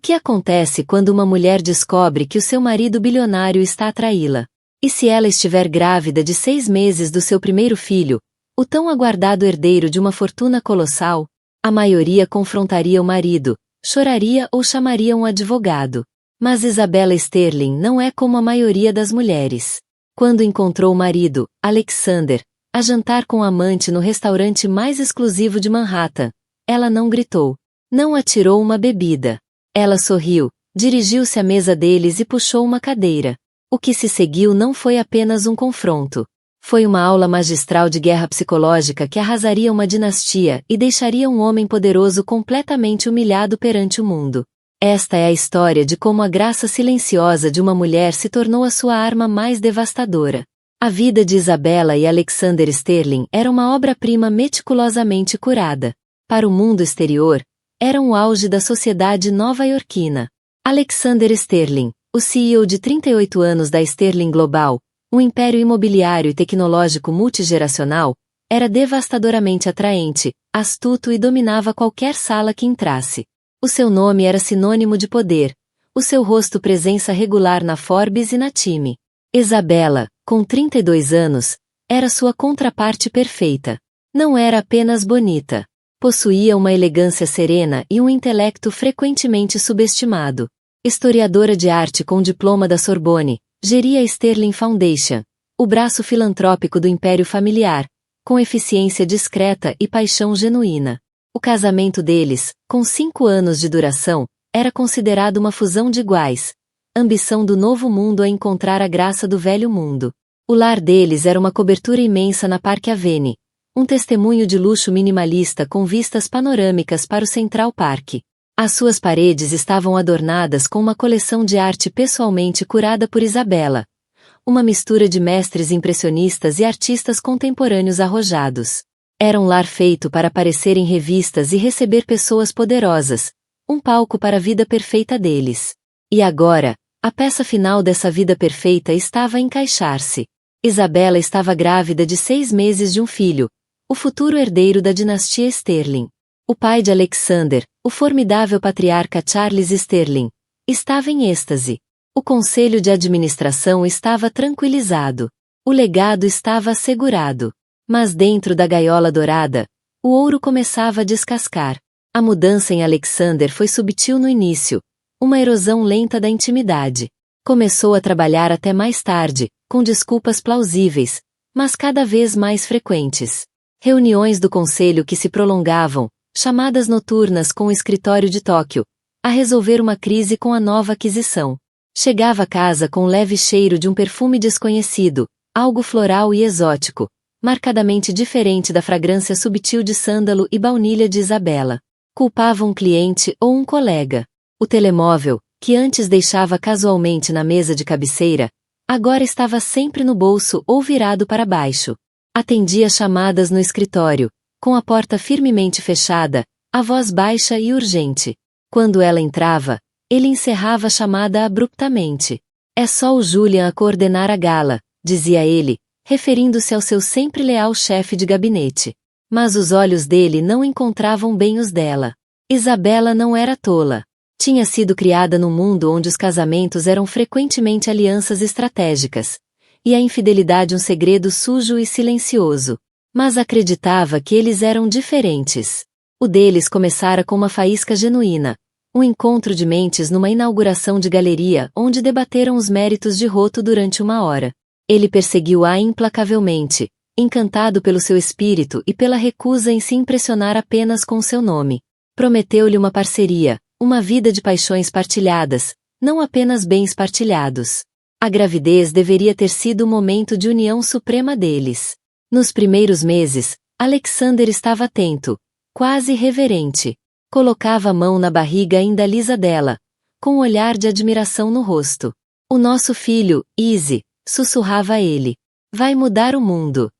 que acontece quando uma mulher descobre que o seu marido bilionário está a traí-la? E se ela estiver grávida de 6 meses do seu primeiro filho, o tão aguardado herdeiro de uma fortuna colossal? A maioria confrontaria o marido, choraria ou chamaria um advogado. Mas Isabella Sterling não é como a maioria das mulheres. Quando encontrou o marido, Alexander, a jantar com o amante no restaurante mais exclusivo de Manhattan, ela não gritou. Não atirou uma bebida. Ela sorriu, dirigiu-se à mesa deles e puxou uma cadeira. O que se seguiu não foi apenas um confronto. Foi uma aula magistral de guerra psicológica que arrasaria uma dinastia e deixaria um homem poderoso completamente humilhado perante o mundo. Esta é a história de como a graça silenciosa de uma mulher se tornou a sua arma mais devastadora. A vida de Isabella e Alexander Sterling era uma obra-prima meticulosamente curada. Para o mundo exterior, eram o auge da sociedade nova-iorquina. Alexander Sterling, o CEO de 38 anos da Sterling Global, um império imobiliário e tecnológico multigeracional, era devastadoramente atraente, astuto e dominava qualquer sala que entrasse. O seu nome era sinônimo de poder, o seu rosto presença regular na Forbes e na Time. Isabella, com 32 anos, era sua contraparte perfeita. Não era apenas bonita. Possuía uma elegância serena e um intelecto frequentemente subestimado. Historiadora de arte com diploma da Sorbonne, geria a Sterling Foundation, o braço filantrópico do império familiar, com eficiência discreta e paixão genuína. O casamento deles, com 5 anos de duração, era considerado uma fusão de iguais, ambição do novo mundo a encontrar a graça do velho mundo. O lar deles era uma cobertura imensa na Park Avenue, um testemunho de luxo minimalista com vistas panorâmicas para o Central Park. As suas paredes estavam adornadas com uma coleção de arte pessoalmente curada por Isabella, uma mistura de mestres impressionistas e artistas contemporâneos arrojados. Era um lar feito para aparecer em revistas e receber pessoas poderosas, um palco para a vida perfeita deles. E agora, a peça final dessa vida perfeita estava a encaixar-se. Isabella estava grávida de 6 meses de um filho, o futuro herdeiro da dinastia Sterling. O pai de Alexander, o formidável patriarca Charles Sterling, estava em êxtase. O conselho de administração estava tranquilizado. O legado estava assegurado. Mas dentro da gaiola dourada, o ouro começava a descascar. A mudança em Alexander foi subtil no início, uma erosão lenta da intimidade. Começou a trabalhar até mais tarde, com desculpas plausíveis, mas cada vez mais frequentes. Reuniões do conselho que se prolongavam, chamadas noturnas com o escritório de Tóquio, a resolver uma crise com a nova aquisição. Chegava a casa com um leve cheiro de um perfume desconhecido, algo floral e exótico, marcadamente diferente da fragrância subtil de sândalo e baunilha de Isabella. Culpava um cliente ou um colega. O telemóvel, que antes deixava casualmente na mesa de cabeceira, agora estava sempre no bolso ou virado para baixo. Atendia chamadas no escritório, com a porta firmemente fechada, a voz baixa e urgente. Quando ela entrava, ele encerrava a chamada abruptamente. É só o Julian a coordenar a gala, dizia ele, referindo-se ao seu sempre leal chefe de gabinete. Mas os olhos dele não encontravam bem os dela. Isabella não era tola. Tinha sido criada num mundo onde os casamentos eram frequentemente alianças estratégicas, e a infidelidade um segredo sujo e silencioso. Mas acreditava que eles eram diferentes. O deles começara com uma faísca genuína, um encontro de mentes numa inauguração de galeria onde debateram os méritos de Roto durante 1 hora. Ele perseguiu-a implacavelmente, encantado pelo seu espírito e pela recusa em se impressionar apenas com seu nome. Prometeu-lhe uma parceria, uma vida de paixões partilhadas, não apenas bens partilhados. A gravidez deveria ter sido o momento de união suprema deles. Nos primeiros meses, Alexander estava atento, quase reverente. Colocava a mão na barriga ainda lisa dela, com um olhar de admiração no rosto. O nosso filho, Izzy, sussurrava ele. Vai mudar o mundo.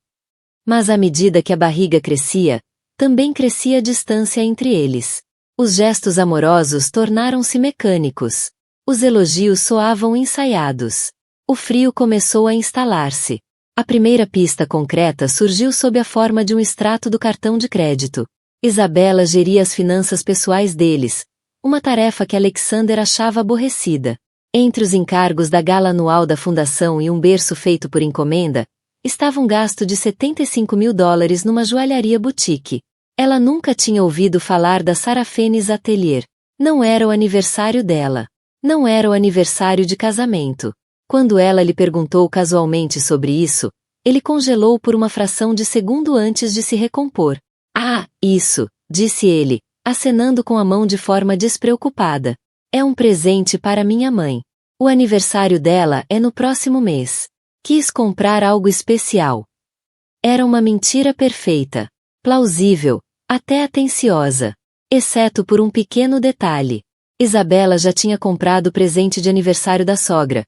Mas à medida que a barriga crescia, também crescia a distância entre eles. Os gestos amorosos tornaram-se mecânicos. Os elogios soavam ensaiados. O frio começou a instalar-se. A primeira pista concreta surgiu sob a forma de um extrato do cartão de crédito. Isabella geria as finanças pessoais deles, uma tarefa que Alexander achava aborrecida. Entre os encargos da gala anual da fundação e um berço feito por encomenda, estava um gasto de $75.000 numa joalharia boutique. Ela nunca tinha ouvido falar da Sarafenes Atelier. Não era o aniversário dela. Não era o aniversário de casamento. Quando ela lhe perguntou casualmente sobre isso, ele congelou por uma fração de segundo antes de se recompor. Ah, isso, disse ele, acenando com a mão de forma despreocupada. É um presente para minha mãe. O aniversário dela é no próximo mês. Quis comprar algo especial. Era uma mentira perfeita. Plausível, até atenciosa. Exceto por um pequeno detalhe. Isabela já tinha comprado o presente de aniversário da sogra.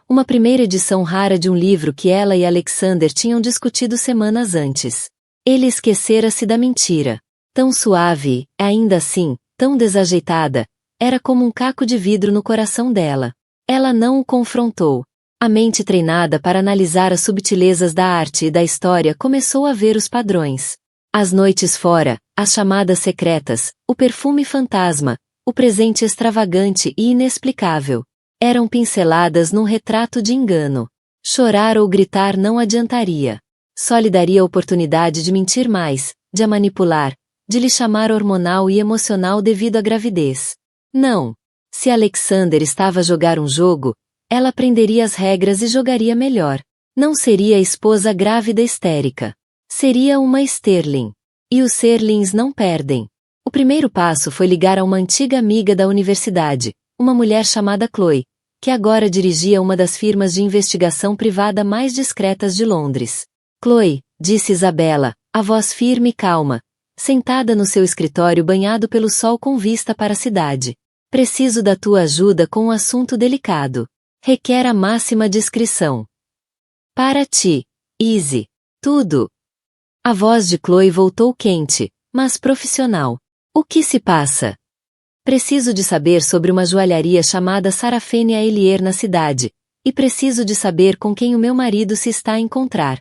Uma primeira edição rara de um livro que ela e Alexander tinham discutido semanas antes. Ele esquecera-se da mentira. Tão suave, ainda assim, tão desajeitada, era como um caco de vidro no coração dela. Ela não o confrontou. A mente treinada para analisar as subtilezas da arte e da história começou a ver os padrões. As noites fora, as chamadas secretas, o perfume fantasma, o presente extravagante e inexplicável. Eram pinceladas num retrato de engano. Chorar ou gritar não adiantaria. Só lhe daria a oportunidade de mentir mais, de a manipular, de lhe chamar hormonal e emocional devido à gravidez. Não. Se Alexander estava a jogar um jogo, ela aprenderia as regras e jogaria melhor. Não seria a esposa grávida histérica. Seria uma Sterling. E os Sterlings não perdem. O primeiro passo foi ligar a uma antiga amiga da universidade, uma mulher chamada Chloe, que agora dirigia uma das firmas de investigação privada mais discretas de Londres. Chloe, disse Isabela, a voz firme e calma, sentada no seu escritório banhado pelo sol com vista para a cidade. Preciso da tua ajuda com um assunto delicado. Requer a máxima discrição. Para ti, Easy. Tudo. A voz de Chloe voltou quente, mas profissional. O que se passa? Preciso de saber sobre uma joalharia chamada Sarafene Atelier na cidade, e preciso de saber com quem o meu marido se está a encontrar.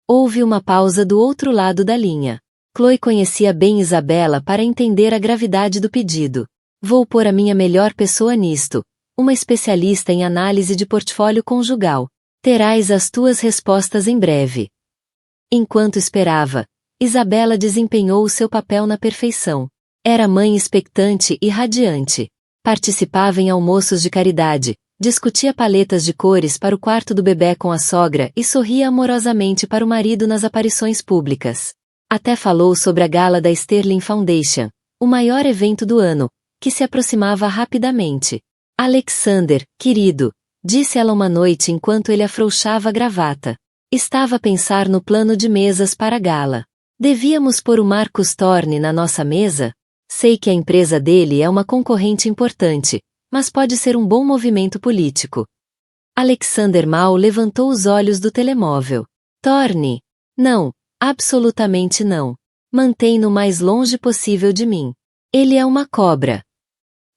Houve uma pausa do outro lado da linha. Chloe conhecia bem Isabela para entender a gravidade do pedido. Vou pôr a minha melhor pessoa nisto, uma especialista em análise de portfólio conjugal. Terás as tuas respostas em breve. Enquanto esperava, Isabela desempenhou o seu papel na perfeição. Era mãe expectante e radiante. Participava em almoços de caridade, discutia paletas de cores para o quarto do bebê com a sogra e sorria amorosamente para o marido nas aparições públicas. Até falou sobre a gala da Sterling Foundation, o maior evento do ano, que se aproximava rapidamente. Alexander, querido, disse ela uma noite enquanto ele afrouxava a gravata. Estava a pensar no plano de mesas para a gala. Devíamos pôr o Marcus Thorne na nossa mesa? Sei que a empresa dele é uma concorrente importante, mas pode ser um bom movimento político. Alexander mal levantou os olhos do telemóvel. Thorne? Não, absolutamente não. Mantém-no o mais longe possível de mim. Ele é uma cobra.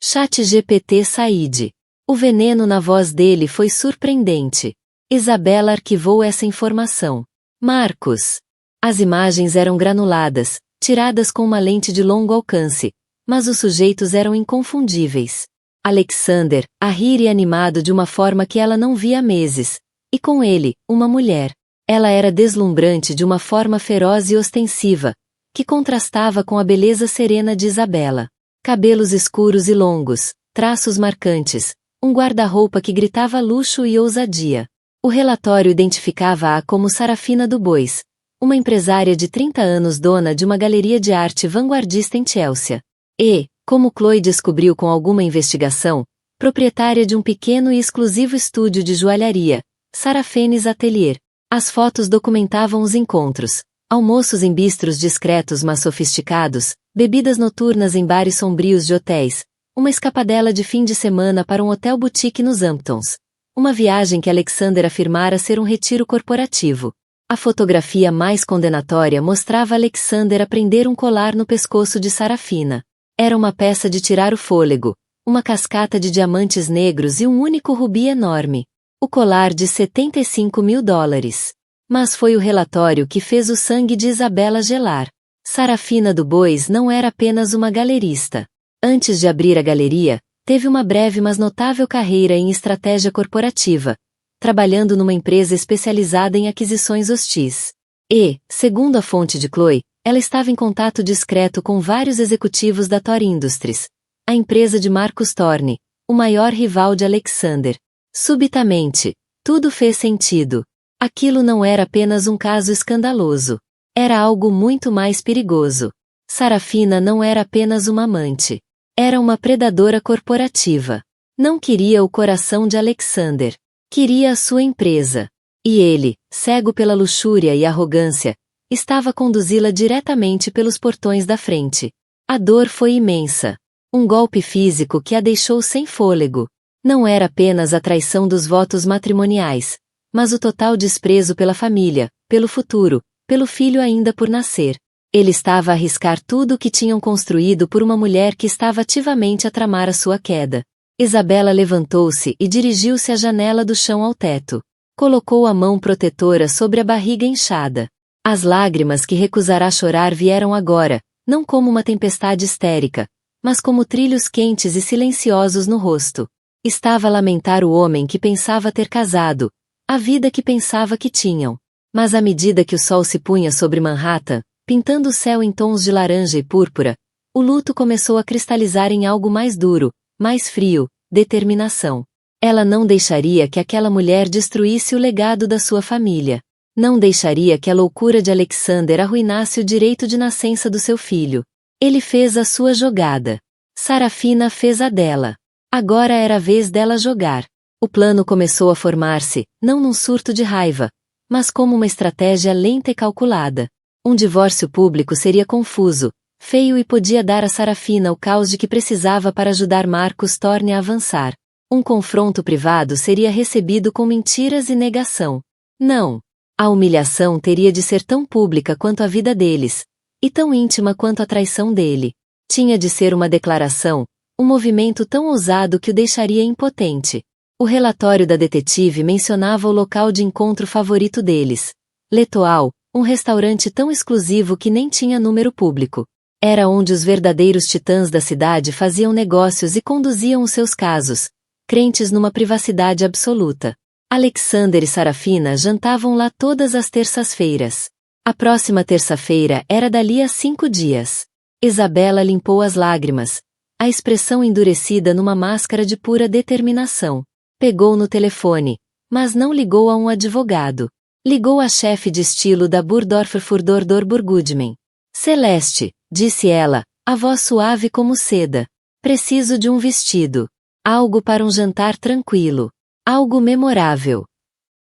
ChatGPT Said. O veneno na voz dele foi surpreendente. Isabela arquivou essa informação. Marcus. As imagens eram granuladas, tiradas com uma lente de longo alcance, mas os sujeitos eram inconfundíveis. Alexander, a rir e animado de uma forma que ela não via há meses, e com ele, uma mulher. Ela era deslumbrante de uma forma feroz e ostensiva, que contrastava com a beleza serena de Isabela. Cabelos escuros e longos, traços marcantes, um guarda-roupa que gritava luxo e ousadia. O relatório identificava-a como Sarafina Dubois, uma empresária de 30 anos dona de uma galeria de arte vanguardista em Chelsea. E, como Chloe descobriu com alguma investigação, proprietária de um pequeno e exclusivo estúdio de joalharia, Sarafenes Atelier. As fotos documentavam os encontros, almoços em bistros discretos mas sofisticados, bebidas noturnas em bares sombrios de hotéis, uma escapadela de fim de semana para um hotel boutique nos Hamptons. Uma viagem que Alexander afirmara ser um retiro corporativo. A fotografia mais condenatória mostrava Alexander a prender um colar no pescoço de Sarafina. Era uma peça de tirar o fôlego, uma cascata de diamantes negros e um único rubi enorme. O colar de $75.000. Mas foi o relatório que fez o sangue de Isabela gelar. Sarafina Dubois não era apenas uma galerista. Antes de abrir a galeria, teve uma breve mas notável carreira em estratégia corporativa, trabalhando numa empresa especializada em aquisições hostis. E, segundo a fonte de Chloe, ela estava em contato discreto com vários executivos da Thor Industries, a empresa de Marcus Thorne, o maior rival de Alexander. Subitamente, tudo fez sentido. Aquilo não era apenas um caso escandaloso. Era algo muito mais perigoso. Sarafina não era apenas uma amante. Era uma predadora corporativa. Não queria o coração de Alexander. Queria a sua empresa. E ele, cego pela luxúria e arrogância, estava a conduzi-la diretamente pelos portões da frente. A dor foi imensa. Um golpe físico que a deixou sem fôlego. Não era apenas a traição dos votos matrimoniais, mas o total desprezo pela família, pelo futuro, pelo filho ainda por nascer. Ele estava a arriscar tudo o que tinham construído por uma mulher que estava ativamente a tramar a sua queda. Isabela levantou-se e dirigiu-se à janela do chão ao teto. Colocou a mão protetora sobre a barriga inchada. As lágrimas que recusara chorar vieram agora, não como uma tempestade histérica, mas como trilhos quentes e silenciosos no rosto. Estava a lamentar o homem que pensava ter casado, a vida que pensava que tinham. Mas à medida que o sol se punha sobre Manhattan, pintando o céu em tons de laranja e púrpura, o luto começou a cristalizar em algo mais duro, mais frio, determinação. Ela não deixaria que aquela mulher destruísse o legado da sua família. Não deixaria que a loucura de Alexander arruinasse o direito de nascença do seu filho. Ele fez a sua jogada. Sarafina fez a dela. Agora era a vez dela jogar. O plano começou a formar-se, não num surto de raiva, mas como uma estratégia lenta e calculada. Um divórcio público seria confuso, feio e podia dar a Sarafina o caos de que precisava para ajudar Marcus Thorne a avançar. Um confronto privado seria recebido com mentiras e negação. Não. A humilhação teria de ser tão pública quanto a vida deles, e tão íntima quanto a traição dele. Tinha de ser uma declaração, um movimento tão ousado que o deixaria impotente. O relatório da detetive mencionava o local de encontro favorito deles. L'Etoile, um restaurante tão exclusivo que nem tinha número público. Era onde os verdadeiros titãs da cidade faziam negócios e conduziam os seus casos, crentes numa privacidade absoluta. Alexander e Sarafina jantavam lá todas as terças-feiras. A próxima terça-feira era dali a 5 dias. Isabela limpou as lágrimas, a expressão endurecida numa máscara de pura determinação. Pegou no telefone, mas não ligou a um advogado. Ligou à chefe de estilo da Burdorfer Furdordor Burgudman. Celeste, disse ela, a voz suave como seda. Preciso de um vestido. Algo para um jantar tranquilo. Algo memorável.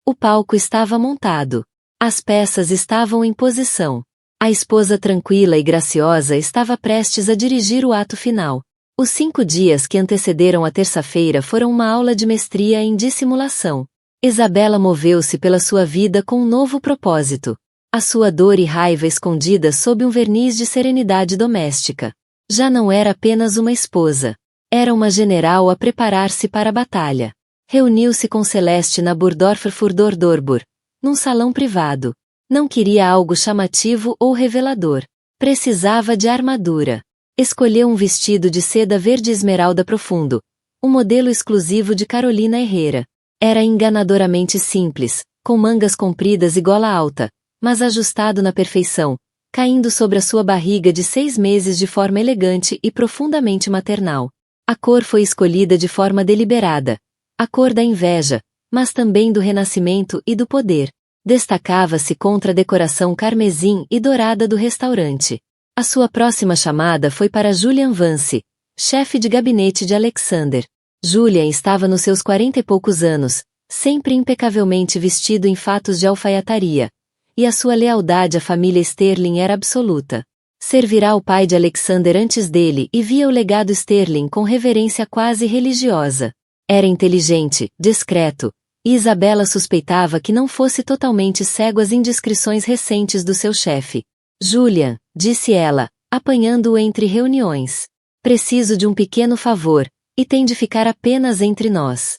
O palco estava montado. As peças estavam em posição. A esposa tranquila e graciosa estava prestes a dirigir o ato final. Os 5 dias que antecederam a terça-feira foram uma aula de mestria em dissimulação. Isabela moveu-se pela sua vida com um novo propósito. A sua dor e raiva escondidas sob um verniz de serenidade doméstica. Já não era apenas uma esposa. Era uma general a preparar-se para a batalha. Reuniu-se com Celeste na Burdorfer Furdordorbur, num salão privado. Não queria algo chamativo ou revelador. Precisava de armadura. Escolheu um vestido de seda verde esmeralda profundo, um modelo exclusivo de Carolina Herrera. Era enganadoramente simples, com mangas compridas e gola alta, mas ajustado na perfeição, caindo sobre a sua barriga de 6 meses de forma elegante e profundamente maternal. A cor foi escolhida de forma deliberada, a cor da inveja, mas também do renascimento e do poder. Destacava-se contra a decoração carmesim e dourada do restaurante. A sua próxima chamada foi para Julian Vance, chefe de gabinete de Alexander. Julian estava nos seus 40 e poucos anos, sempre impecavelmente vestido em fatos de alfaiataria, e a sua lealdade à família Sterling era absoluta. Servirá o pai de Alexander antes dele e via o legado Sterling com reverência quase religiosa. Era inteligente, discreto, e Isabela suspeitava que não fosse totalmente cego às indiscrições recentes do seu chefe. Julian, disse ela, apanhando-o entre reuniões. Preciso de um pequeno favor, e tem de ficar apenas entre nós.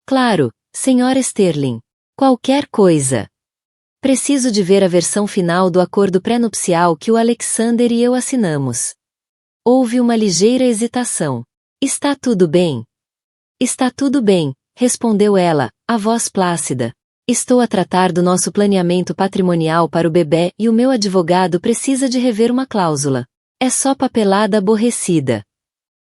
Claro, senhora Sterling. Qualquer coisa. Preciso de ver a versão final do acordo pré-nupcial que o Alexander e eu assinamos. Houve uma ligeira hesitação. Está tudo bem? Está tudo bem, respondeu ela, a voz plácida. Estou a tratar do nosso planeamento patrimonial para o bebê e o meu advogado precisa de rever uma cláusula. É só papelada aborrecida.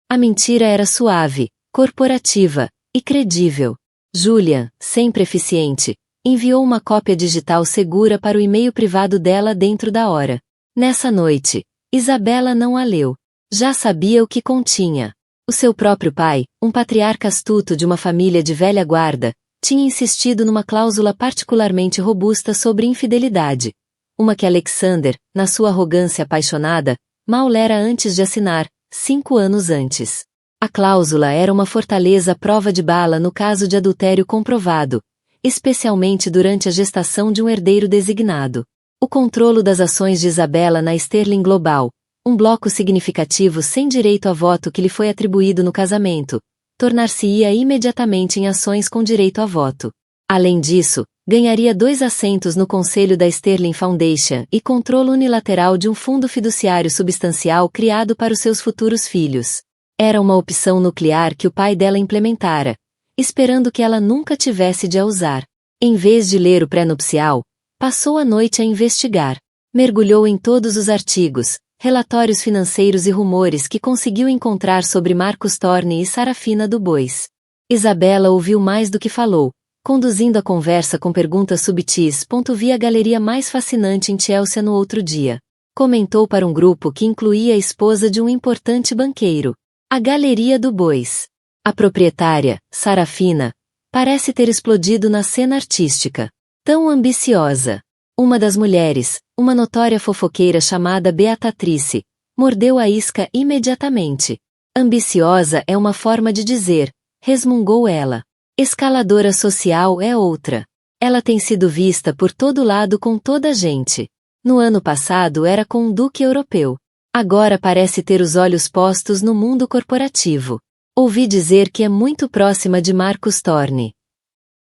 A mentira era suave, corporativa e credível. Julian, sempre eficiente, enviou uma cópia digital segura para o e-mail privado dela dentro da hora. Nessa noite, Isabela não a leu. Já sabia o que continha. O seu próprio pai, um patriarca astuto de uma família de velha guarda, tinha insistido numa cláusula particularmente robusta sobre infidelidade. Uma que Alexander, na sua arrogância apaixonada, mal lera antes de assinar, 5 anos antes. A cláusula era uma fortaleza à prova de bala no caso de adultério comprovado, especialmente durante a gestação de um herdeiro designado. O controlo das ações de Isabela na Sterling Global, um bloco significativo sem direito a voto que lhe foi atribuído no casamento, tornar-se-ia imediatamente em ações com direito a voto. Além disso, ganharia 2 assentos no conselho da Sterling Foundation e controle unilateral de um fundo fiduciário substancial criado para os seus futuros filhos. Era uma opção nuclear que o pai dela implementara, esperando que ela nunca tivesse de a usar. Em vez de ler o pré-nupcial, passou a noite a investigar. Mergulhou em todos os artigos, relatórios financeiros e rumores que conseguiu encontrar sobre Marcus Thorne e Sarafina Dubois. Isabela ouviu mais do que falou, conduzindo a conversa com perguntas subtis. Vi a galeria mais fascinante em Chelsea no outro dia. Comentou para um grupo que incluía a esposa de um importante banqueiro. A Galeria Dubois. A proprietária, Sarafina, parece ter explodido na cena artística. Tão ambiciosa. Uma das mulheres, uma notória fofoqueira chamada Beatrice, mordeu a isca imediatamente. Ambiciosa é uma forma de dizer, resmungou ela. Escaladora social é outra. Ela tem sido vista por todo lado com toda a gente. No ano passado era com um duque europeu. Agora parece ter os olhos postos no mundo corporativo. Ouvi dizer que é muito próxima de Marcus Thorne.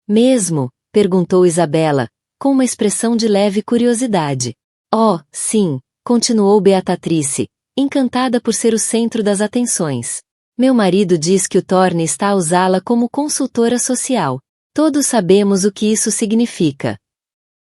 Mesmo? Perguntou Isabela, com uma expressão de leve curiosidade. Oh, sim, continuou Beatrice, encantada por ser o centro das atenções. Meu marido diz que o Thorne está a usá-la como consultora social. Todos sabemos o que isso significa.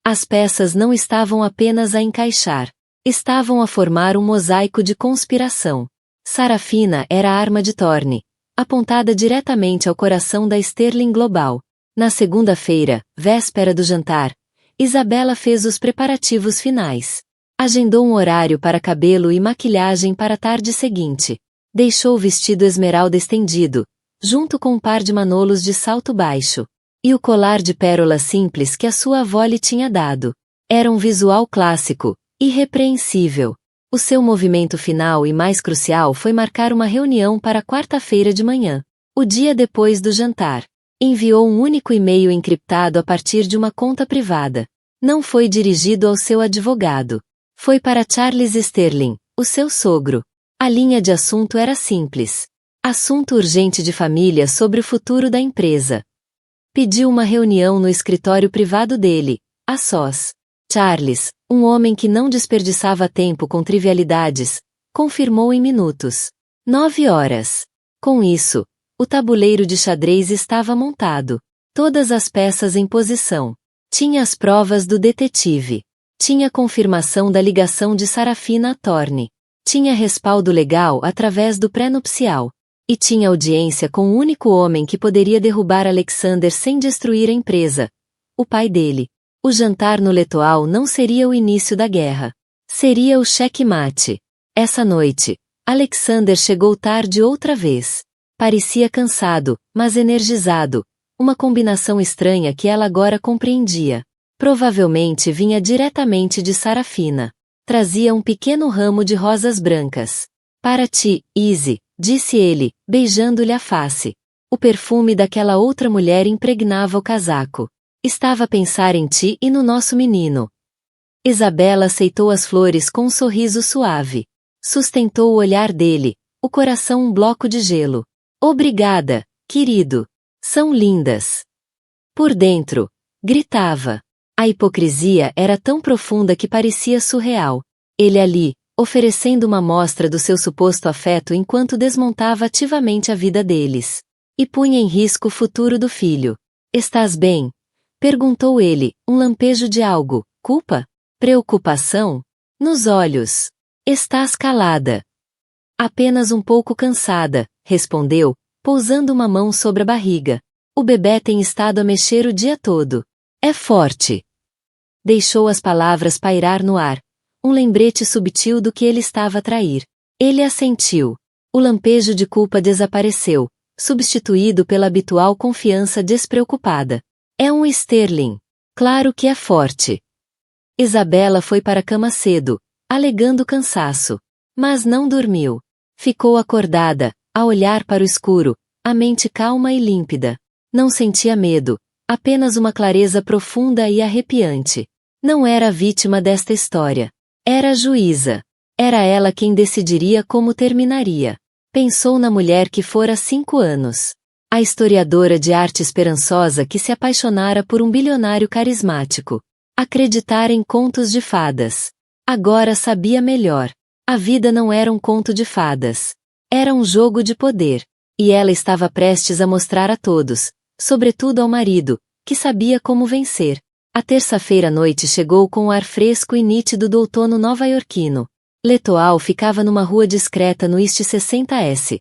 As peças não estavam apenas a encaixar. Estavam a formar um mosaico de conspiração. Sarafina era a arma de Thorne, apontada diretamente ao coração da Sterling Global. Na segunda-feira, véspera do jantar, Isabela fez os preparativos finais. Agendou um horário para cabelo e maquilhagem para a tarde seguinte. Deixou o vestido esmeralda estendido, junto com um par de manolos de salto baixo. E o colar de pérolas simples que a sua avó lhe tinha dado. Era um visual clássico, irrepreensível. O seu movimento final e mais crucial foi marcar uma reunião para quarta-feira de manhã, o dia depois do jantar. Enviou um único e-mail encriptado a partir de uma conta privada. Não foi dirigido ao seu advogado. Foi para Charles Sterling, o seu sogro. A linha de assunto era simples. Assunto urgente de família sobre o futuro da empresa. Pediu uma reunião no escritório privado dele, a sós. Charles, um homem que não desperdiçava tempo com trivialidades, confirmou em minutos. 9 horas. Com isso, o tabuleiro de xadrez estava montado. Todas as peças em posição. Tinha as provas do detetive. Tinha confirmação da ligação de Sarafina a Thorne. Tinha respaldo legal através do pré-nupcial. E tinha audiência com o único homem que poderia derrubar Alexander sem destruir a empresa. O pai dele. O jantar no Letoal não seria o início da guerra. Seria o checkmate. Essa noite, Alexander chegou tarde outra vez. Parecia cansado, mas energizado. Uma combinação estranha que ela agora compreendia. Provavelmente vinha diretamente de Sarafina. Trazia um pequeno ramo de rosas brancas. Para ti, Izzy, disse ele, beijando-lhe a face. O perfume daquela outra mulher impregnava o casaco. Estava a pensar em ti e no nosso menino. Isabela aceitou as flores com um sorriso suave. Sustentou o olhar dele, o coração um bloco de gelo. Obrigada, querido. São lindas. Por dentro, gritava. A hipocrisia era tão profunda que parecia surreal. Ele ali, oferecendo uma amostra do seu suposto afeto enquanto desmontava ativamente a vida deles. E punha em risco o futuro do filho. Estás bem? Perguntou ele, um lampejo de algo, culpa? Preocupação? Nos olhos. Estás calada. Apenas um pouco cansada, respondeu, pousando uma mão sobre a barriga. O bebê tem estado a mexer o dia todo. É forte. Deixou as palavras pairar no ar. Um lembrete subtil do que ele estava a trair. Ele assentiu. O lampejo de culpa desapareceu, substituído pela habitual confiança despreocupada. É um Sterling. Claro que é forte. Isabela foi para a cama cedo, alegando cansaço. Mas não dormiu. Ficou acordada, a olhar para o escuro, a mente calma e límpida. Não sentia medo, apenas uma clareza profunda e arrepiante. Não era a vítima desta história. Era a juíza. Era ela quem decidiria como terminaria. Pensou na mulher que fora há 5 anos. A historiadora de arte esperançosa que se apaixonara por um bilionário carismático. Acreditara em contos de fadas. Agora sabia melhor. A vida não era um conto de fadas. Era um jogo de poder. E ela estava prestes a mostrar a todos, sobretudo ao marido, que sabia como vencer. A terça-feira à noite chegou com o ar fresco e nítido do outono nova-iorquino. Letoal ficava numa rua discreta no East 60S.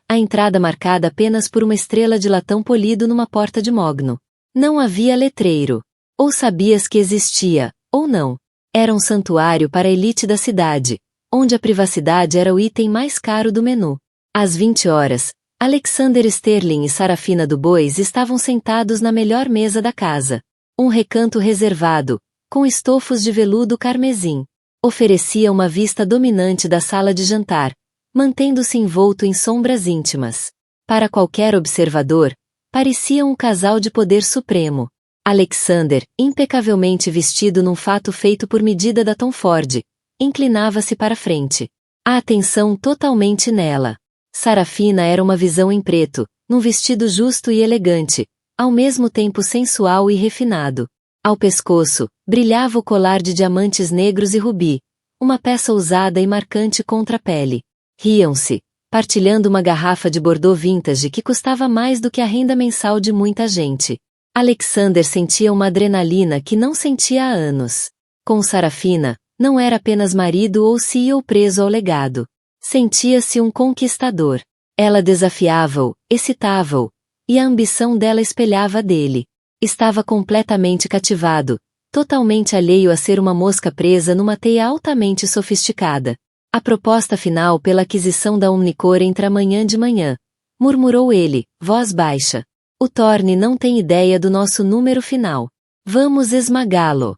A entrada marcada apenas por uma estrela de latão polido numa porta de mogno. Não havia letreiro. Ou sabias que existia, ou não. Era um santuário para a elite da cidade, onde a privacidade era o item mais caro do menu. Às 20 horas, Alexander Sterling e Sarafina Dubois estavam sentados na melhor mesa da casa. Um recanto reservado, com estofos de veludo carmesim. Oferecia uma vista dominante da sala de jantar, mantendo-se envolto em sombras íntimas. Para qualquer observador, pareciam um casal de poder supremo. Alexander, impecavelmente vestido num fato feito por medida da Tom Ford, inclinava-se para frente. A atenção totalmente nela. Sarafina era uma visão em preto, num vestido justo e elegante, ao mesmo tempo sensual e refinado. Ao pescoço, brilhava o colar de diamantes negros e rubi, uma peça ousada e marcante contra a pele. Riam-se, partilhando uma garrafa de Bordeaux vintage que custava mais do que a renda mensal de muita gente. Alexander sentia uma adrenalina que não sentia há anos. Com Sarafina, não era apenas marido ou CEO preso ao legado. Sentia-se um conquistador. Ela desafiava-o, excitava-o, e a ambição dela espelhava a dele. Estava completamente cativado, totalmente alheio a ser uma mosca presa numa teia altamente sofisticada. A proposta final pela aquisição da Omnicore entra amanhã de manhã, murmurou ele, voz baixa. O Thorne não tem ideia do nosso número final. Vamos esmagá-lo.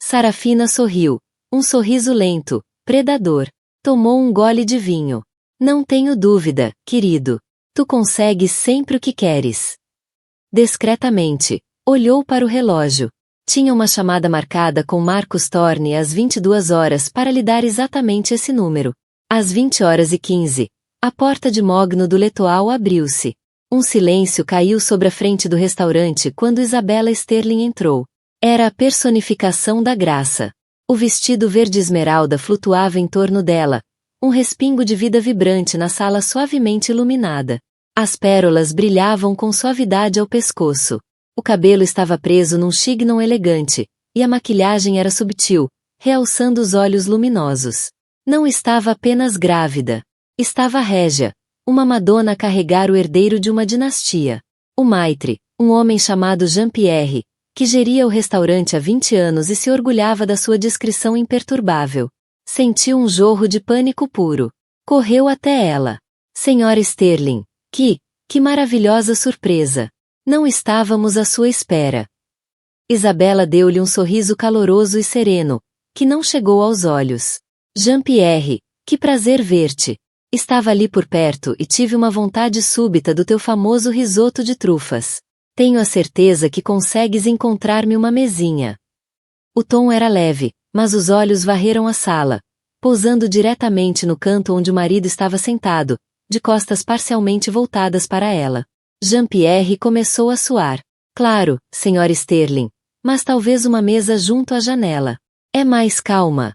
Sarafina sorriu, um sorriso lento, predador. Tomou um gole de vinho. Não tenho dúvida, querido. Tu consegues sempre o que queres. Discretamente, olhou para o relógio. Tinha uma chamada marcada com Marcus Thorne às 22 horas para lhe dar exatamente esse número. Às 20h15, a porta de mogno do Letoal abriu-se. Um silêncio caiu sobre a frente do restaurante quando Isabella Sterling entrou. Era a personificação da graça. O vestido verde esmeralda flutuava em torno dela, um respingo de vida vibrante na sala suavemente iluminada. As pérolas brilhavam com suavidade ao pescoço. O cabelo estava preso num chignon elegante, e a maquilhagem era subtil, realçando os olhos luminosos. Não estava apenas grávida. Estava régia, uma Madonna a carregar o herdeiro de uma dinastia. O maitre, um homem chamado Jean-Pierre, que geria o restaurante há 20 anos e se orgulhava da sua discrição imperturbável. Sentiu um jorro de pânico puro. Correu até ela. Senhora Sterling, que maravilhosa surpresa! Não estávamos à sua espera. Isabella deu-lhe um sorriso caloroso e sereno, que não chegou aos olhos. Jean-Pierre, que prazer ver-te. Estava ali por perto e tive uma vontade súbita do teu famoso risoto de trufas. Tenho a certeza que consegues encontrar-me uma mesinha. O tom era leve, mas os olhos varreram a sala, pousando diretamente no canto onde o marido estava sentado, de costas parcialmente voltadas para ela. Jean-Pierre começou a suar. Claro, senhora Sterling, mas talvez uma mesa junto à janela. É mais calma.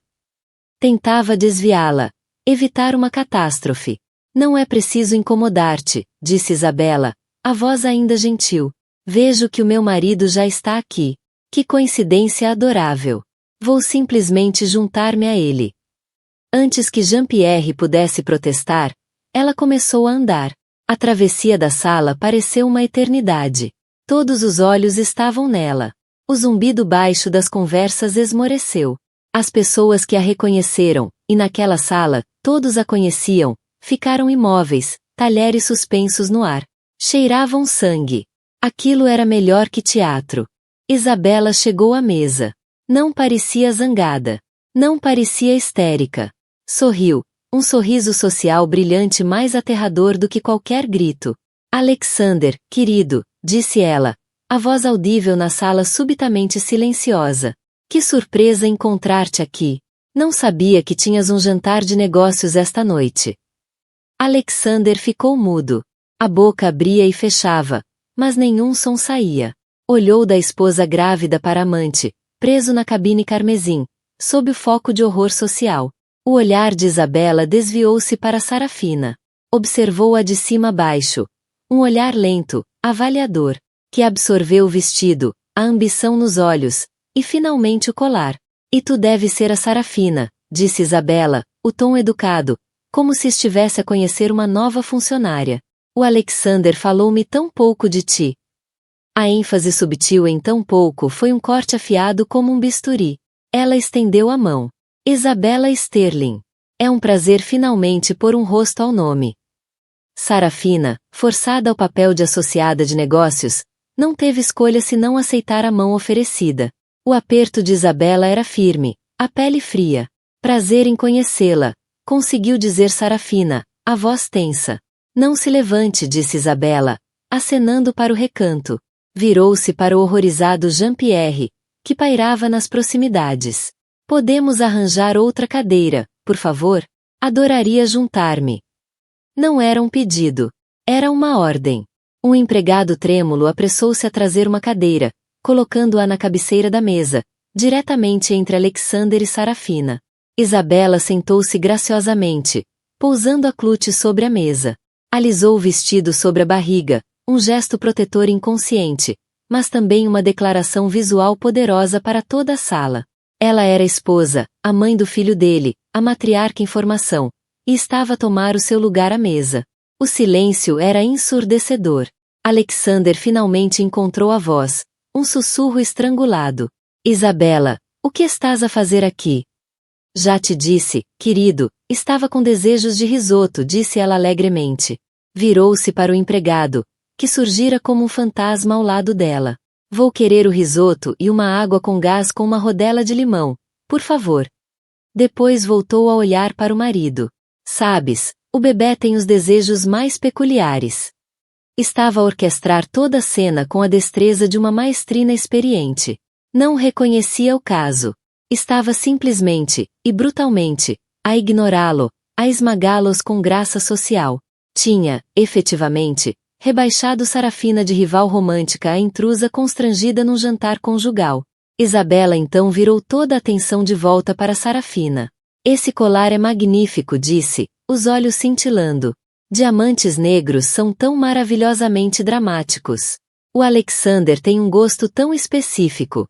Tentava desviá-la, evitar uma catástrofe. Não é preciso incomodar-te, disse Isabela, a voz ainda gentil. Vejo que o meu marido já está aqui. Que coincidência adorável. Vou simplesmente juntar-me a ele. Antes que Jean-Pierre pudesse protestar, ela começou a andar. A travessia da sala pareceu uma eternidade. Todos os olhos estavam nela. O zumbido baixo das conversas esmoreceu. As pessoas que a reconheceram, e naquela sala, todos a conheciam, ficaram imóveis, talheres suspensos no ar. Cheiravam sangue. Aquilo era melhor que teatro. Isabela chegou à mesa. Não parecia zangada. Não parecia histérica. Sorriu, um sorriso social brilhante mais aterrador do que qualquer grito. Alexander, querido, disse ela, a voz audível na sala subitamente silenciosa. Que surpresa encontrar-te aqui. Não sabia que tinhas um jantar de negócios esta noite. Alexander ficou mudo. A boca abria e fechava, mas nenhum som saía. Olhou da esposa grávida para a amante, preso na cabine carmesim, sob o foco de horror social. O olhar de Isabela desviou-se para Sarafina. Observou-a de cima a baixo. Um olhar lento, avaliador, que absorveu o vestido, a ambição nos olhos, e finalmente o colar. E tu deves ser a Sarafina, disse Isabela, o tom educado, como se estivesse a conhecer uma nova funcionária. O Alexander falou-me tão pouco de ti. A ênfase subtil em tão pouco foi um corte afiado como um bisturi. Ela estendeu a mão. Isabela Sterling. É um prazer finalmente pôr um rosto ao nome. Sarafina, forçada ao papel de associada de negócios, não teve escolha senão aceitar a mão oferecida. O aperto de Isabela era firme, a pele fria. Prazer em conhecê-la, conseguiu dizer Sarafina, a voz tensa. Não se levante, disse Isabela, acenando para o recanto. Virou-se para o horrorizado Jean-Pierre, que pairava nas proximidades. Podemos arranjar outra cadeira, por favor? Adoraria juntar-me. Não era um pedido. Era uma ordem. Um empregado trêmulo apressou-se a trazer uma cadeira, colocando-a na cabeceira da mesa, diretamente entre Alexander e Sarafina. Isabela sentou-se graciosamente, pousando a clute sobre a mesa. Alisou o vestido sobre a barriga, um gesto protetor inconsciente, mas também uma declaração visual poderosa para toda a sala. Ela era a esposa, a mãe do filho dele, a matriarca em formação, e estava a tomar o seu lugar à mesa. O silêncio era ensurdecedor. Alexander finalmente encontrou a voz, um sussurro estrangulado. Isabela, o que estás a fazer aqui? Já te disse, querido, estava com desejos de risoto, disse ela alegremente. Virou-se para o empregado, que surgira como um fantasma ao lado dela. Vou querer o risoto e uma água com gás com uma rodela de limão, por favor. Depois voltou a olhar para o marido. Sabes, o bebê tem os desejos mais peculiares. Estava a orquestrar toda a cena com a destreza de uma maestrina experiente. Não reconhecia o caso. Estava simplesmente, e brutalmente, a ignorá-lo, a esmagá-los com graça social. Tinha, efetivamente, rebaixado Sarafina de rival romântica a intrusa constrangida num jantar conjugal. Isabela então virou toda a atenção de volta para Sarafina. Esse colar é magnífico, disse, os olhos cintilando. Diamantes negros são tão maravilhosamente dramáticos. O Alexander tem um gosto tão específico.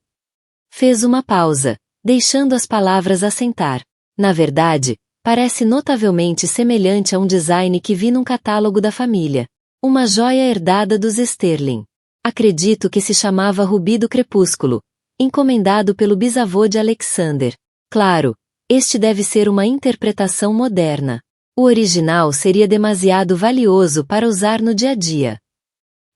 Fez uma pausa, deixando as palavras assentar. Na verdade, parece notavelmente semelhante a um design que vi num catálogo da família. Uma joia herdada dos Sterling. Acredito que se chamava Rubi do Crepúsculo, encomendado pelo bisavô de Alexander. Claro, este deve ser uma interpretação moderna. O original seria demasiado valioso para usar no dia a dia.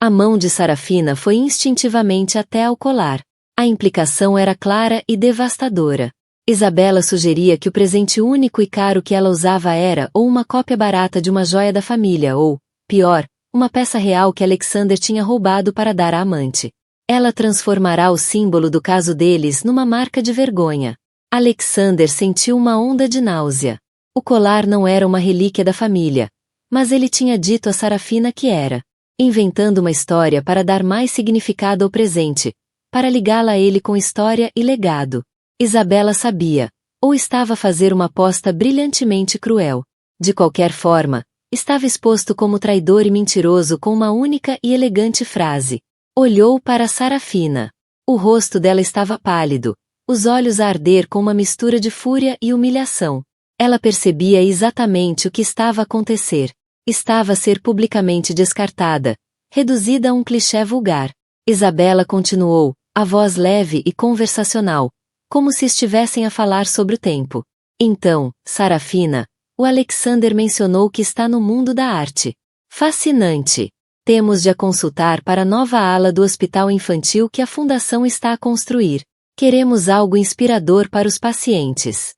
A mão de Sarafina foi instintivamente até ao colar. A implicação era clara e devastadora. Isabela sugeria que o presente único e caro que ela usava era ou uma cópia barata de uma joia da família ou, pior, uma peça real que Alexander tinha roubado para dar à amante. Ela transformará o símbolo do caso deles numa marca de vergonha. Alexander sentiu uma onda de náusea. O colar não era uma relíquia da família, mas ele tinha dito a Sarafina que era. Inventando uma história para dar mais significado ao presente, para ligá-la a ele com história e legado. Isabela sabia, Ou estava a fazer uma aposta brilhantemente cruel? De qualquer forma, estava exposto como traidor e mentiroso com uma única e elegante frase. Olhou para Sarafina. O rosto dela estava pálido, os olhos a arder com uma mistura de fúria e humilhação. Ela percebia exatamente o que estava a acontecer. Estava a ser publicamente descartada, reduzida a um clichê vulgar. Isabela continuou, a voz leve e conversacional, como se estivessem a falar sobre o tempo. Então, Sarafina, o Alexander mencionou que está no mundo da arte. Fascinante. Temos de a consultar para a nova ala do hospital infantil que a fundação está a construir. Queremos algo inspirador para os pacientes.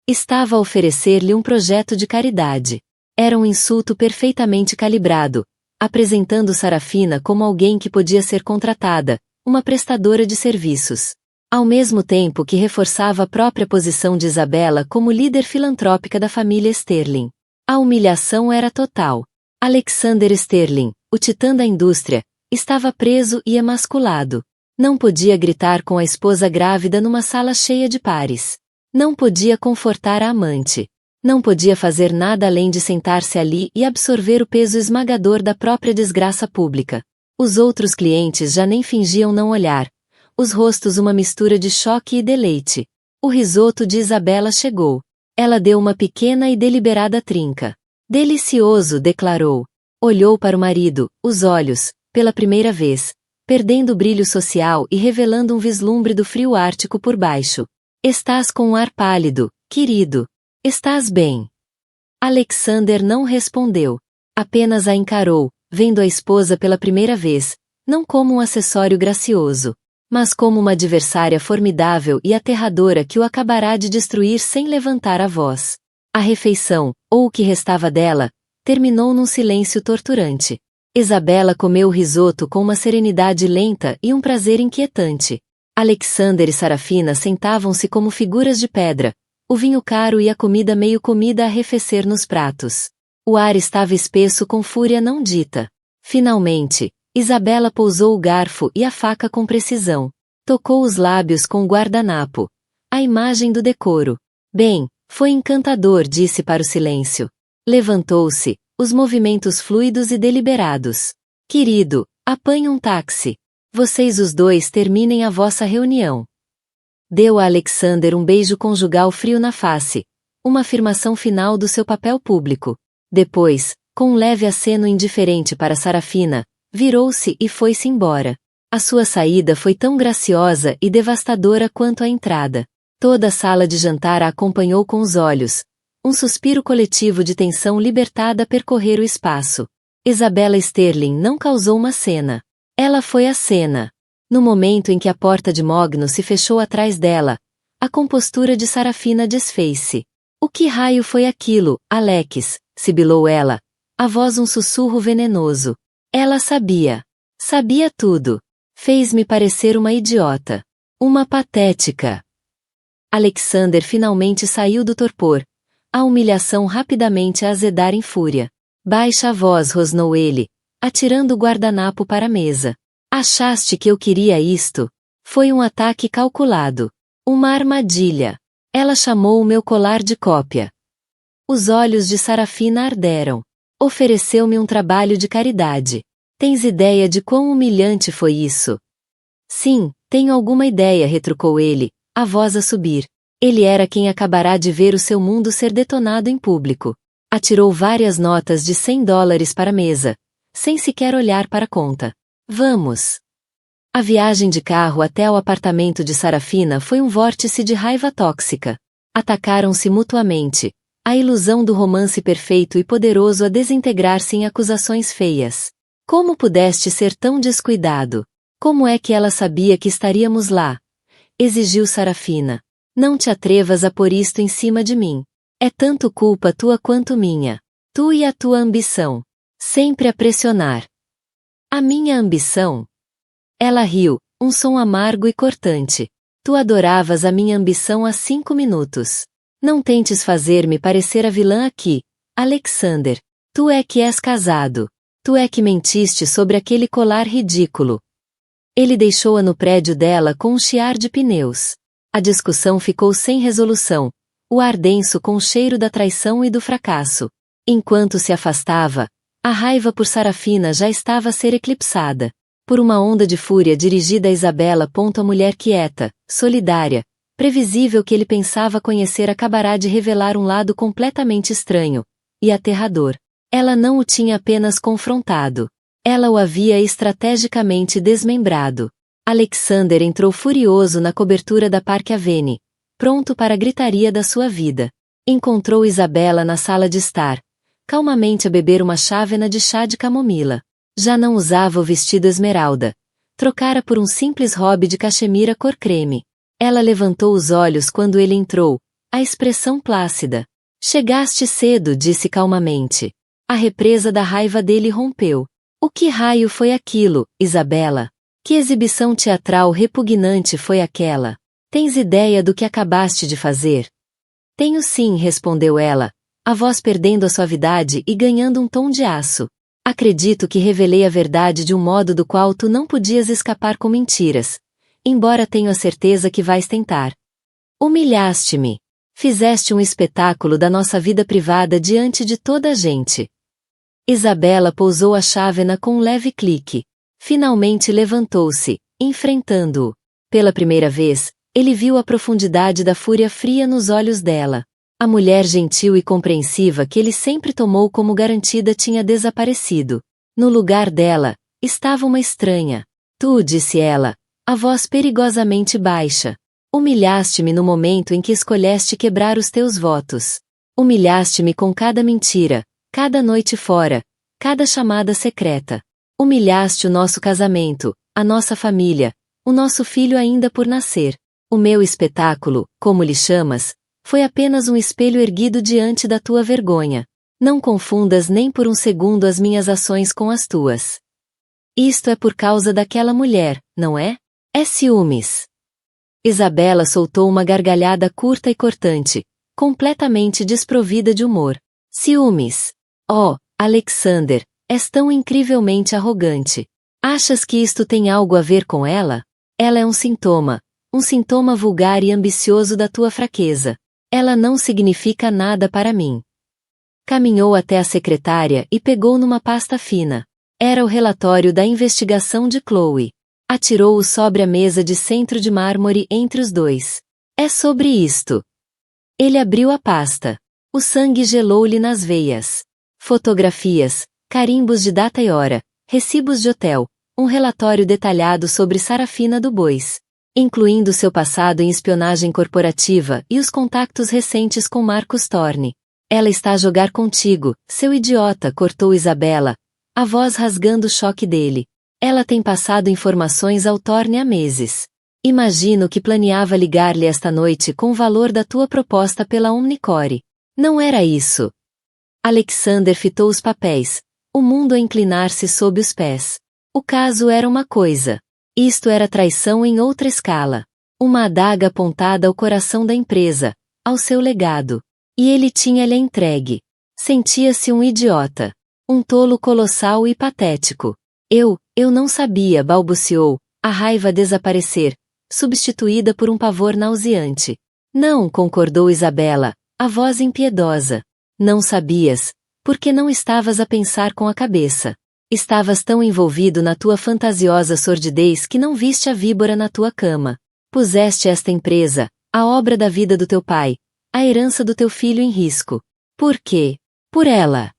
Estava a oferecer-lhe um projeto de caridade. Era um insulto perfeitamente calibrado, apresentando Sarafina como alguém que podia ser contratada, uma prestadora de serviços. Ao mesmo tempo que reforçava a própria posição de Isabela como líder filantrópica da família Sterling. A humilhação era total. Alexander Sterling, o titã da indústria, estava preso e emasculado. Não podia gritar com a esposa grávida numa sala cheia de pares. Não podia confortar a amante. Não podia fazer nada além de sentar-se ali e absorver o peso esmagador da própria desgraça pública. Os outros clientes já nem fingiam não olhar. Os rostos uma mistura de choque e deleite. O risoto de Isabela chegou. Ela deu uma pequena e deliberada trinca. Delicioso, declarou. Olhou para o marido, os olhos, pela primeira vez, perdendo o brilho social e revelando um vislumbre do frio ártico por baixo. Estás com um ar pálido, querido. Estás bem? Alexander não respondeu. Apenas a encarou, vendo a esposa pela primeira vez, não como um acessório gracioso, mas como uma adversária formidável e aterradora que o acabará de destruir sem levantar a voz. A refeição, ou o que restava dela, terminou num silêncio torturante. Isabela comeu o risoto com uma serenidade lenta e um prazer inquietante. Alexander e Sarafina sentavam-se como figuras de pedra, o vinho caro e a comida meio comida a arrefecer nos pratos. O ar estava espesso com fúria não dita. Finalmente, Isabela pousou o garfo e a faca com precisão. Tocou os lábios com o guardanapo. A imagem do decoro. Bem, foi encantador, disse para o silêncio. Levantou-se, os movimentos fluidos e deliberados. Querido, apanhe um táxi. Vocês os dois terminem a vossa reunião. Deu a Alexander um beijo conjugal frio na face. Uma afirmação final do seu papel público. Depois, com um leve aceno indiferente para Sarafina, virou-se e foi-se embora. A sua saída foi tão graciosa e devastadora quanto a entrada. Toda a sala de jantar a acompanhou com os olhos. Um suspiro coletivo de tensão libertada a percorrer o espaço. Isabela Sterling não causou uma cena. Ela foi a cena. No momento em que a porta de mogno se fechou atrás dela, a compostura de Sarafina desfez-se. O que raio foi aquilo, Alex? Sibilou ela. A voz um sussurro venenoso. Ela sabia. Sabia tudo. Fez-me parecer uma idiota. Uma patética. Alexander finalmente saiu do torpor. A humilhação rapidamente a azedar em fúria. Baixa a voz, rosnou ele, atirando o guardanapo para a mesa. Achaste que eu queria isto? Foi um ataque calculado. Uma armadilha. Ela chamou o meu colar de cópia. Os olhos de Sarafina arderam. Ofereceu-me um trabalho de caridade. Tens ideia de quão humilhante foi isso? Sim, tenho alguma ideia, retrucou ele, a voz a subir. Ele era quem acabará de ver o seu mundo ser detonado em público. Atirou várias notas de $100 para a mesa, sem sequer olhar para a conta. Vamos. A viagem de carro até o apartamento de Sarafina foi um vórtice de raiva tóxica. Atacaram-se mutuamente. A ilusão do romance perfeito e poderoso a desintegrar-se em acusações feias. Como pudeste ser tão descuidado? Como é que ela sabia que estaríamos lá? Exigiu Sarafina. Não te atrevas a pôr isto em cima de mim. É tanto culpa tua quanto minha. Tu e a tua ambição. Sempre a pressionar. A minha ambição? Ela riu, um som amargo e cortante. Tu adoravas a minha ambição há 5 minutos. Não tentes fazer-me parecer a vilã aqui, Alexander. Tu é que és casado. Tu é que mentiste sobre aquele colar ridículo. Ele deixou-a no prédio dela com um chiar de pneus. A discussão ficou sem resolução, o ar denso com o cheiro da traição e do fracasso. Enquanto se afastava, a raiva por Sarafina já estava a ser eclipsada por uma onda de fúria dirigida a Isabela. A mulher quieta, solidária, previsível que ele pensava conhecer acabará de revelar um lado completamente estranho e aterrador. Ela não o tinha apenas confrontado. Ela o havia estrategicamente desmembrado. Alexander entrou furioso na cobertura da Park Avenue, pronto para a gritaria da sua vida. Encontrou Isabela na sala de estar, calmamente a beber uma chávena de chá de camomila. Já não usava o vestido esmeralda. Trocara por um simples robe de cachemira cor creme. Ela levantou os olhos quando ele entrou, a expressão plácida. Chegaste cedo, disse calmamente. A represa da raiva dele rompeu. O que raio foi aquilo, Isabela? Que exibição teatral repugnante foi aquela? Tens ideia do que acabaste de fazer? Tenho sim, respondeu ela, a voz perdendo a suavidade e ganhando um tom de aço. Acredito que revelei a verdade de um modo do qual tu não podias escapar com mentiras, embora tenho a certeza que vais tentar. Humilhaste-me. Fizeste um espetáculo da nossa vida privada diante de toda a gente. Isabela pousou a chávena com um leve clique. Finalmente levantou-se, enfrentando-o. Pela primeira vez, ele viu a profundidade da fúria fria nos olhos dela. A mulher gentil e compreensiva que ele sempre tomou como garantida tinha desaparecido. No lugar dela, estava uma estranha. Tu, disse ela, a voz perigosamente baixa. Humilhaste-me no momento em que escolheste quebrar os teus votos. Humilhaste-me com cada mentira, cada noite fora, cada chamada secreta. Humilhaste o nosso casamento, a nossa família, o nosso filho ainda por nascer. O meu espetáculo, como lhe chamas, foi apenas um espelho erguido diante da tua vergonha. Não confundas nem por um segundo as minhas ações com as tuas. Isto é por causa daquela mulher, não é? É ciúmes. Isabela soltou uma gargalhada curta e cortante, completamente desprovida de humor. Ciúmes. Oh, Alexander, és tão incrivelmente arrogante. Achas que isto tem algo a ver com ela? Ela é um sintoma vulgar e ambicioso da tua fraqueza. Ela não significa nada para mim. Caminhou até a secretária e pegou numa pasta fina. Era o relatório da investigação de Chloe. Atirou-o sobre a mesa de centro de mármore entre os dois. É sobre isto. Ele abriu a pasta. O sangue gelou-lhe nas veias. Fotografias, carimbos de data e hora, recibos de hotel, um relatório detalhado sobre Sarafina Dubois, incluindo seu passado em espionagem corporativa e os contactos recentes com Marcus Thorne. Ela está a jogar contigo, seu idiota, cortou Isabela, a voz rasgando o choque dele. Ela tem passado informações ao Thorne há meses. Imagino que planeava ligar-lhe esta noite com o valor da tua proposta pela Omnicore. Não era isso. Alexander fitou os papéis, o mundo a inclinar-se sob os pés. O caso era uma coisa. Isto era traição em outra escala. Uma adaga apontada ao coração da empresa, ao seu legado. E ele tinha-lhe entregue. Sentia-se um idiota. Um tolo colossal e patético. Eu não sabia, balbuciou, a raiva a desaparecer, substituída por um pavor nauseante. Não, concordou Isabela, a voz impiedosa. Não sabias, porque não estavas a pensar com a cabeça. Estavas tão envolvido na tua fantasiosa sordidez que não viste a víbora na tua cama. Puseste esta empresa, a obra da vida do teu pai, a herança do teu filho em risco. Por quê? Por ela.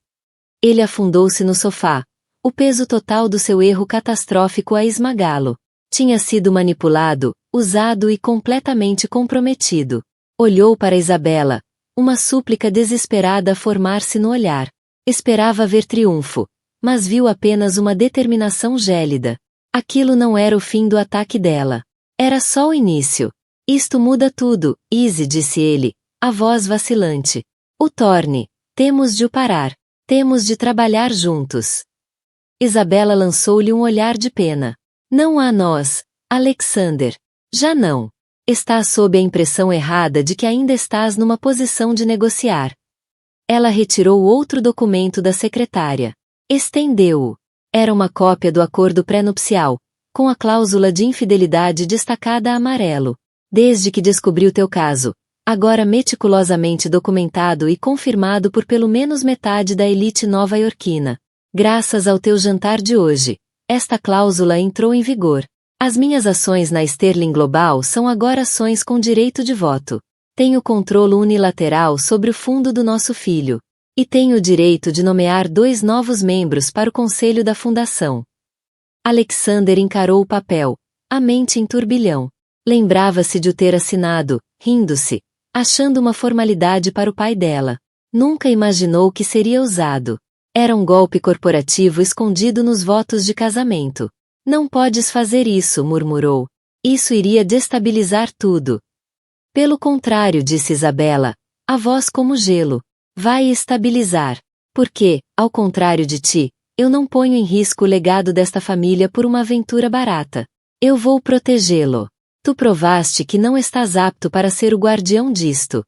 Ele afundou-se no sofá. O peso total do seu erro catastrófico a esmagá-lo. Tinha sido manipulado, usado e completamente comprometido. Olhou para Isabela, uma súplica desesperada a formar-se no olhar. Esperava ver triunfo, mas viu apenas uma determinação gélida. Aquilo não era o fim do ataque dela. Era só o início. Isto muda tudo, Izzy, disse ele, a voz vacilante. O Thorne, temos de o parar. Temos de trabalhar juntos. Isabela lançou-lhe um olhar de pena. Não há nós, Alexander. Já não. Estás sob a impressão errada de que ainda estás numa posição de negociar. Ela retirou outro documento da secretária. Estendeu-o. Era uma cópia do acordo pré-nupcial, com a cláusula de infidelidade destacada a amarelo. Desde que descobriu teu caso, agora meticulosamente documentado e confirmado por pelo menos metade da elite nova-iorquina. Graças ao teu jantar de hoje, esta cláusula entrou em vigor. As minhas ações na Sterling Global são agora ações com direito de voto. Tenho controle unilateral sobre o fundo do nosso filho. E tenho o direito de nomear 2 novos membros para o conselho da fundação. Alexander encarou o papel, a mente em turbilhão. Lembrava-se de o ter assinado, rindo-se, achando uma formalidade para o pai dela. Nunca imaginou que seria usado. Era um golpe corporativo escondido nos votos de casamento. Não podes fazer isso, murmurou. Isso iria destabilizar tudo. Pelo contrário, disse Isabela, a voz como gelo. Vai estabilizar. Porque, ao contrário de ti, eu não ponho em risco o legado desta família por uma aventura barata. Eu vou protegê-lo. Tu provaste que não estás apto para ser o guardião disto.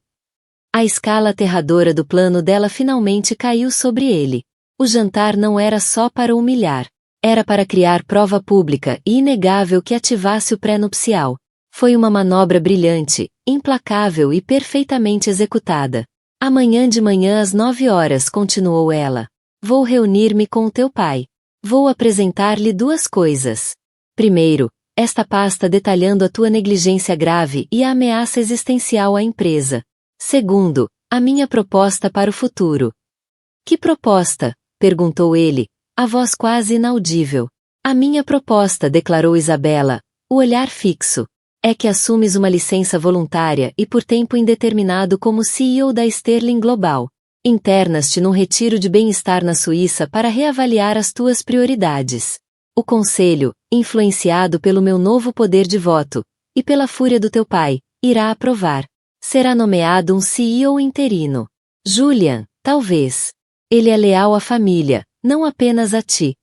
A escala aterradora do plano dela finalmente caiu sobre ele. O jantar não era só para humilhar. Era para criar prova pública e inegável que ativasse o pré-nupcial. Foi uma manobra brilhante, implacável e perfeitamente executada. Amanhã de manhã às 9 horas, continuou ela. Vou reunir-me com o teu pai. Vou apresentar-lhe 2 coisas. Primeiro, esta pasta detalhando a tua negligência grave e a ameaça existencial à empresa. Segundo, a minha proposta para o futuro. Que proposta? Perguntou ele, a voz quase inaudível. A minha proposta, declarou Isabela, o olhar fixo. É que assumes uma licença voluntária e por tempo indeterminado como CEO da Sterling Global. Internas-te num retiro de bem-estar na Suíça para reavaliar as tuas prioridades. O conselho, influenciado pelo meu novo poder de voto, e pela fúria do teu pai, irá aprovar. Será nomeado um CEO interino. Julian, talvez. Ele é leal à família, não apenas a ti.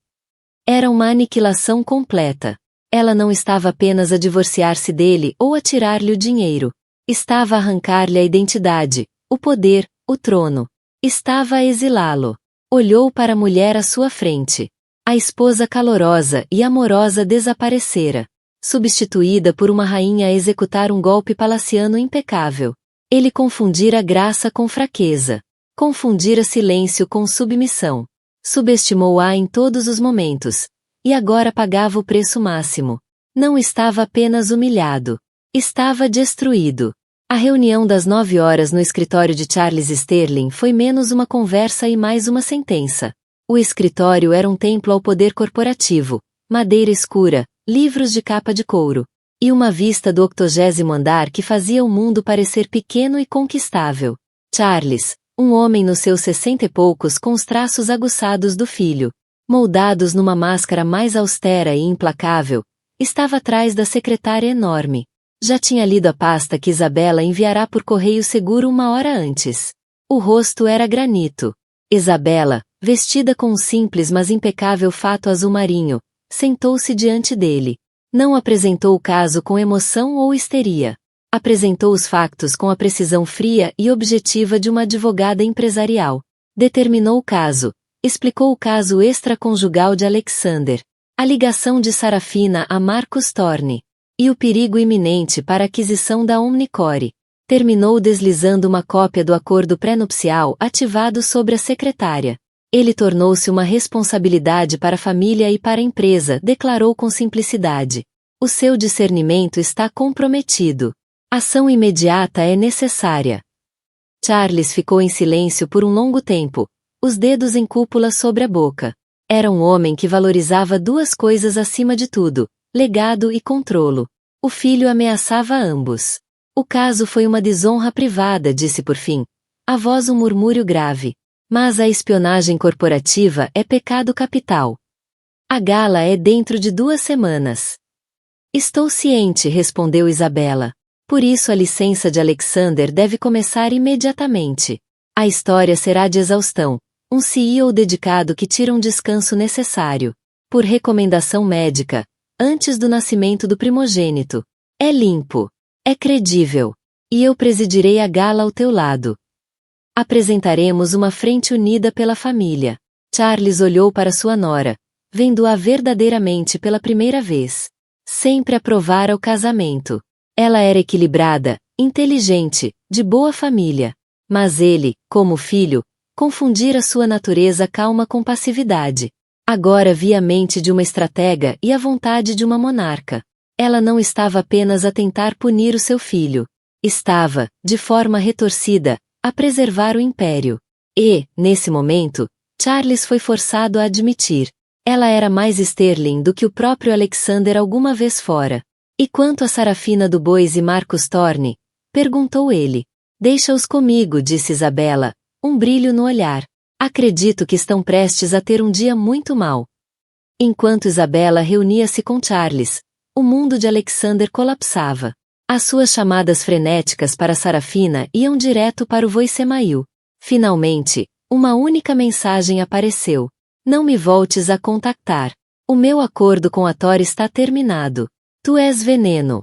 Era uma aniquilação completa. Ela não estava apenas a divorciar-se dele ou a tirar-lhe o dinheiro. Estava a arrancar-lhe a identidade, o poder, o trono. Estava a exilá-lo. Olhou para a mulher à sua frente. A esposa calorosa e amorosa desaparecera, substituída por uma rainha a executar um golpe palaciano impecável. Ele confundira graça com fraqueza. Confundira silêncio com submissão. Subestimou-a em todos os momentos. E agora pagava o preço máximo. Não estava apenas humilhado. Estava destruído. A reunião das 9 horas no escritório de Charles Sterling foi menos uma conversa e mais uma sentença. O escritório era um templo ao poder corporativo, madeira escura, livros de capa de couro, e uma vista do 80º andar que fazia o mundo parecer pequeno e conquistável. Charles, um homem nos seus 60 e poucos com os traços aguçados do filho, moldados numa máscara mais austera e implacável, estava atrás da secretária enorme. Já tinha lido a pasta que Isabela enviará por correio seguro 1 hora antes. O rosto era granito. Isabela, vestida com um simples mas impecável fato azul marinho, sentou-se diante dele. Não apresentou o caso com emoção ou histeria. Apresentou os factos com a precisão fria e objetiva de uma advogada empresarial. Determinou o caso. Explicou o caso extraconjugal de Alexander, a ligação de Sarafina a Marcus Thorne, e o perigo iminente para a aquisição da Omnicore. Terminou deslizando uma cópia do acordo pré-nupcial ativado sobre a secretária. Ele tornou-se uma responsabilidade para a família e para a empresa, declarou com simplicidade. O seu discernimento está comprometido. Ação imediata é necessária. Charles ficou em silêncio por um longo tempo, os dedos em cúpula sobre a boca. Era um homem que valorizava 2 coisas acima de tudo, legado e controlo. O filho ameaçava ambos. O caso foi uma desonra privada, disse por fim. A voz um murmúrio grave. Mas a espionagem corporativa é pecado capital. A gala é dentro de 2 semanas. Estou ciente, respondeu Isabela. Por isso a licença de Alexander deve começar imediatamente. A história será de exaustão. Um CEO dedicado que tira um descanso necessário. Por recomendação médica. Antes do nascimento do primogênito. É limpo. É credível. E eu presidirei a gala ao teu lado. Apresentaremos uma frente unida pela família. Charles olhou para sua nora, vendo-a verdadeiramente pela primeira vez. Sempre aprovara o casamento. Ela era equilibrada, inteligente, de boa família. Mas ele, como filho, confundira sua natureza calma com passividade. Agora via a mente de uma estratega e a vontade de uma monarca. Ela não estava apenas a tentar punir o seu filho. Estava, de forma retorcida, a preservar o império. E, nesse momento, Charles foi forçado a admitir. Ela era mais Sterling do que o próprio Alexander alguma vez fora. E quanto a Sarafina du Bois e Marcus Thorne? Perguntou ele. Deixa-os comigo, disse Isabela, um brilho no olhar. Acredito que estão prestes a ter um dia muito mau. Enquanto Isabela reunia-se com Charles, o mundo de Alexander colapsava. As suas chamadas frenéticas para Sarafina iam direto para o voicemail. Finalmente, uma única mensagem apareceu. Não me voltes a contactar. O meu acordo com a Thor está terminado. Tu és veneno.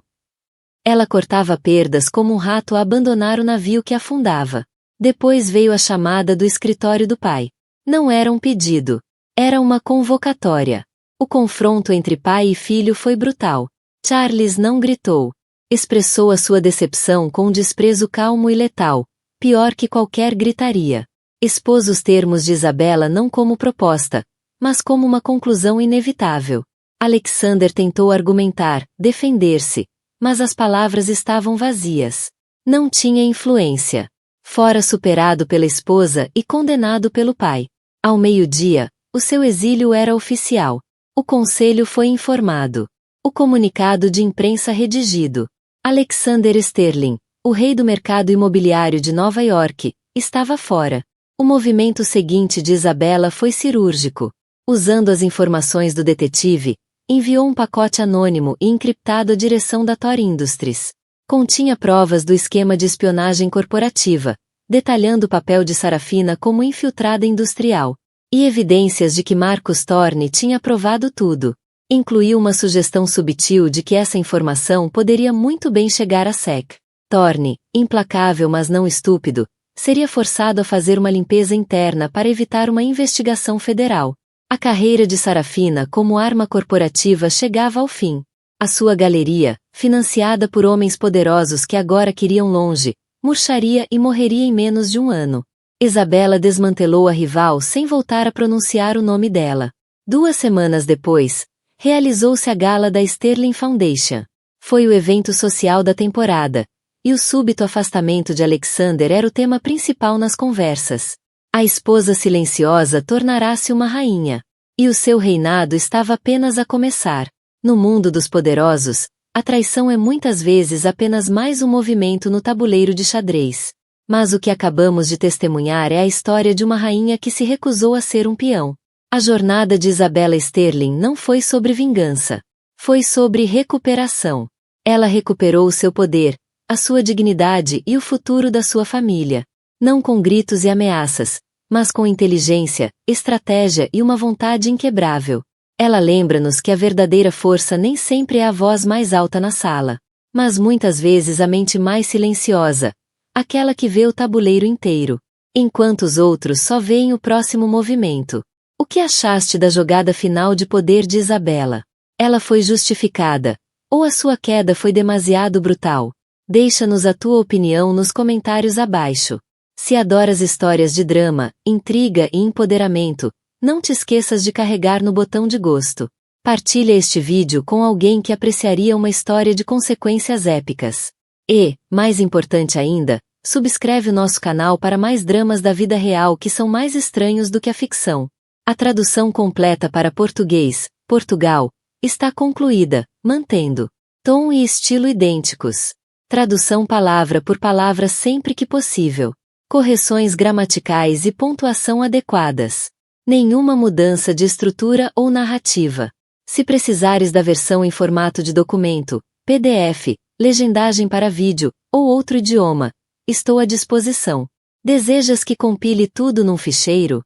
Ela cortava perdas como um rato a abandonar o navio que afundava. Depois veio a chamada do escritório do pai. Não era um pedido. Era uma convocatória. O confronto entre pai e filho foi brutal. Charles não gritou. Expressou a sua decepção com um desprezo calmo e letal, pior que qualquer gritaria. Expôs os termos de Isabela não como proposta, mas como uma conclusão inevitável. Alexander tentou argumentar, defender-se, mas as palavras estavam vazias. Não tinha influência. Fora superado pela esposa e condenado pelo pai. Ao meio-dia, o seu exílio era oficial. O conselho foi informado. O comunicado de imprensa redigido. Alexander Sterling, o rei do mercado imobiliário de Nova York, estava fora. O movimento seguinte de Isabela foi cirúrgico. Usando as informações do detetive, enviou um pacote anônimo e encriptado à direção da Thor Industries. Continha provas do esquema de espionagem corporativa, detalhando o papel de Sarafina como infiltrada industrial, e evidências de que Marcus Thorne tinha provado tudo. Incluiu uma sugestão subtil de que essa informação poderia muito bem chegar a SEC. Thorne, implacável mas não estúpido, seria forçado a fazer uma limpeza interna para evitar uma investigação federal. A carreira de Sarafina como arma corporativa chegava ao fim. A sua galeria, financiada por homens poderosos que agora queriam longe, murcharia e morreria em menos de um ano. Isabela desmantelou a rival sem voltar a pronunciar o nome dela. 2 semanas depois, realizou-se a gala da Sterling Foundation. Foi o evento social da temporada, e o súbito afastamento de Alexander era o tema principal nas conversas. A esposa silenciosa tornará-se uma rainha. E o seu reinado estava apenas a começar. No mundo dos poderosos, a traição é muitas vezes apenas mais um movimento no tabuleiro de xadrez. Mas o que acabamos de testemunhar é a história de uma rainha que se recusou a ser um peão. A jornada de Isabela Sterling não foi sobre vingança. Foi sobre recuperação. Ela recuperou o seu poder, a sua dignidade e o futuro da sua família. Não com gritos e ameaças, mas com inteligência, estratégia e uma vontade inquebrável. Ela lembra-nos que a verdadeira força nem sempre é a voz mais alta na sala, mas muitas vezes a mente mais silenciosa, aquela que vê o tabuleiro inteiro, enquanto os outros só veem o próximo movimento. O que achaste da jogada final de poder de Isabela? Ela foi justificada, ou a sua queda foi demasiado brutal? Deixa-nos a tua opinião nos comentários abaixo. Se adoras histórias de drama, intriga e empoderamento, não te esqueças de carregar no botão de gosto. Partilha este vídeo com alguém que apreciaria uma história de consequências épicas. E, mais importante ainda, subscreve o nosso canal para mais dramas da vida real que são mais estranhos do que a ficção. A tradução completa para português, Portugal, está concluída, mantendo tom e estilo idênticos. Tradução palavra por palavra sempre que possível. Correções gramaticais e pontuação adequadas. Nenhuma mudança de estrutura ou narrativa. Se precisares da versão em formato de documento, PDF, legendagem para vídeo, ou outro idioma, estou à disposição. Desejas que compile tudo num ficheiro?